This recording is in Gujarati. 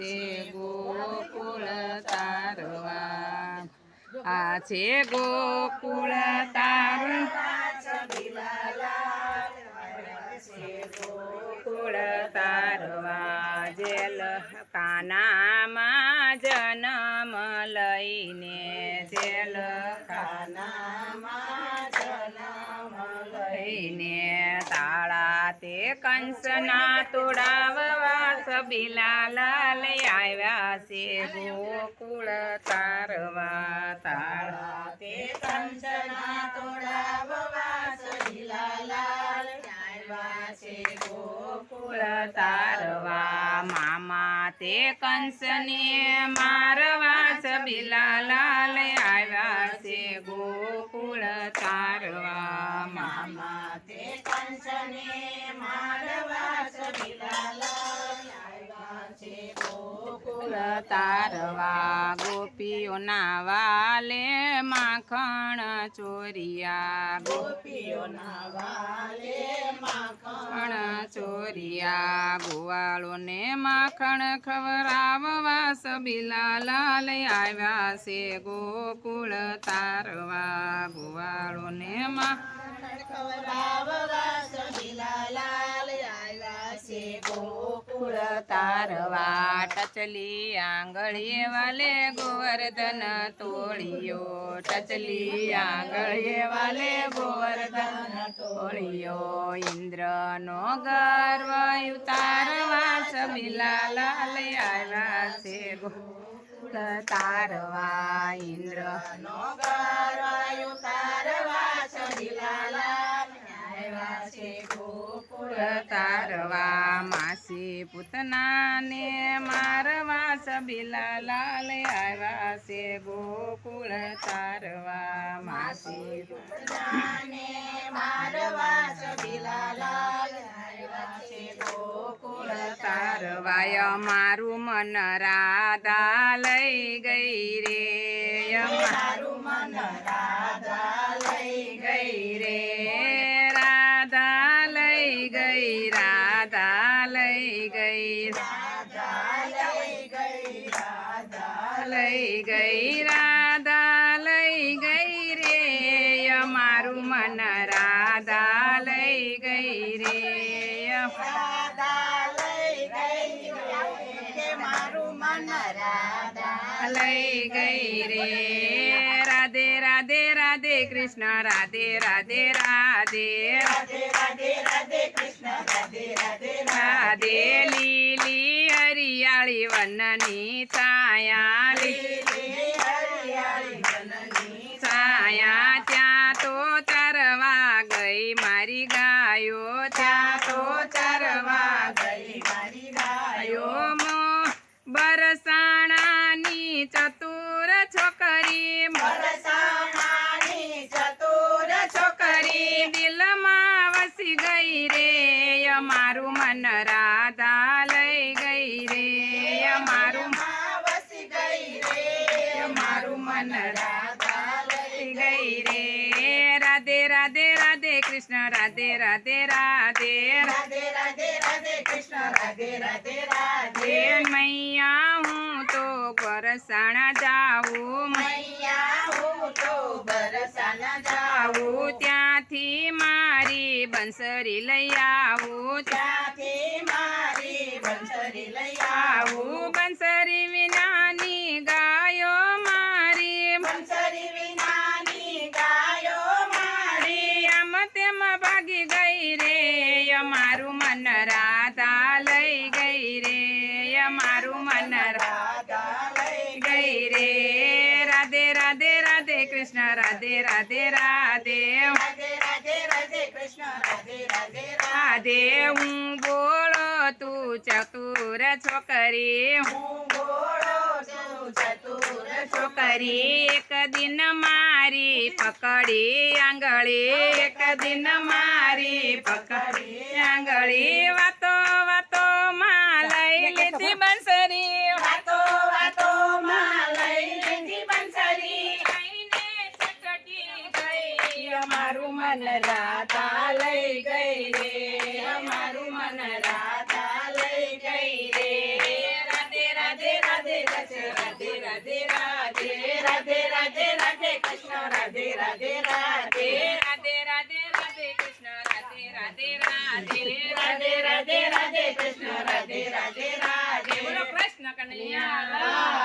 છે ગોકુળ તારવા આ છે ગોકુળ ગોકુળ તારવા જેલ કાનામાં જન્મ લઈને જેલ ખાનામાં જન્મ લઈને તાળા તે કંસના તોડાવવા સબીલા લાલ આવ્યા છે ગોકુળ તારવા તાળા તે કંસના તોડાવવા સબીલા લાલ આવ્યા છે ગોકુળ તારવા મામા તે કંસને મારવા સબીલા લાલ આવ્યા છે ગોકુળ તારવા મામા તે કંસને મારવા સબીલા લાલ આવ્યા છે ગોકુળ તારવા ગોપીઓના વાલે માખણ ચોરિયા ગોપીઓના વાલે માખણ ચોરિયા ગોવાળોને માખણ ખવરાવવા સબીલા લાલ આવ્યા છે ગોકુળ તારવા ગોવાળોને માખણ ખવરાવવા સબીલા લાલ આવ્યા છે ગોકુળ તારવા ટચલી આંગળીએ વાલે ગોવર્ધન તોળિયો ટચલી આંગળીએ વાલે ગોવર્ધન તોળિયો ઇન્દ્રનો ગર્વ ઉતારવા સબીલા લાલ આવ્યા છે ગોકુળ તારવા ઇન્દ્રનો ગર્વ ઉતારવા સબીલા લાલ આવ્યા છે ગોકુળ તારવા માસી પૂતનાને મારવા સબીલા લાલ આવ્યા છે ગોકુળ તારવા માસી પૂતનાને મારવા સબીલા લાલ આવ્યા છે ગોકુળ તારવા મારું મન રાધા લઈ ગઈ રે મારું મન રાધા લઈ ગઈ રે રાધા લઈ ગઈ રાધા લઈ ગઈ રાધા લઈ ગઈ રાધા લઈ ગઈ રાધા લઈ ગઈ રે મારું મન રાધા લઈ ગઈ રે રાધા લઈ ગઈ રે મારું મન રાધા લઈ ગઈ રે રાધે રાધે રાધે કૃષ્ણ રાધે રાધે રાધે રાધે રાધે રાધે કૃષ્ણ રાધે રાધે રાધે લીલી હરિયાળી વનની છાયા લીલી હરિયાળી વનની છાયા ત્યાં તો ચરવા ગઈ મારી ગાયો ત્યાં તો ચરવા ગઈ મારી ગાયો બરસાણાની ચતુર છોકરી બરસાણાની ચતુર છોકરી દિલમાં વસી ગઈ રે મારું મન રાધા લઈ ગઈ રે મારું વસી ગઈ રે મારું મન રાધા લઈ ગઈ રે રાધે રાધે રાધે કૃષ્ણ રાધે રાધે રાધે રાધે રાધે રાધે કૃષ્ણ રાધે રાધે રાધે મૈયા હું તો બરસાણા જાઉં મૈયા હું તો બરસાણા જાઉં ત્યાંથી મારી બંસરી લઈ આવું ત્યાંથી મારી બંસરી લઈ આવું બંસરી વિનાની ગાયો મારી બંસરી વિનાની ગાયો મારી આમ તેમ ભાગી ગઈ રે મારું મન રાધા લઈ ગઈ રે મારું મન રાધા લઈ ગઈ રે રાધે રાધે રાધે કૃષ્ણ રાધે રાધે રાધે રાધે રાધે રાધે કૃષ્ણ રાધે રાધે રાધે હું બોલો તું ચતુર છોકરી હું બોલો તું ચતુર છોકરી એક દિન મારી પકડી આંગળી એક દિન મારી પકડી આંગળી વાતો વાતો માં લઈ લીધી બંસરી વાતો વાતો માં લઈ લીધી બંસરી લઈને ચટટી ગઈ અમારું મન રાધા લઈ ગઈ રે અમારું મન રાધા લઈ ગઈ રે રાધે રાધે રાધે રાધે રાધે કૃષ્ણ રાધે રાધે રાધે રાધે રાધે રાધે કૃષ્ણ રાધે રાધે રાધે રાધે રાધે રાધે કૃષ્ણ રાધે રાધે રાધે બોલો કૃષ્ણ કનૈયા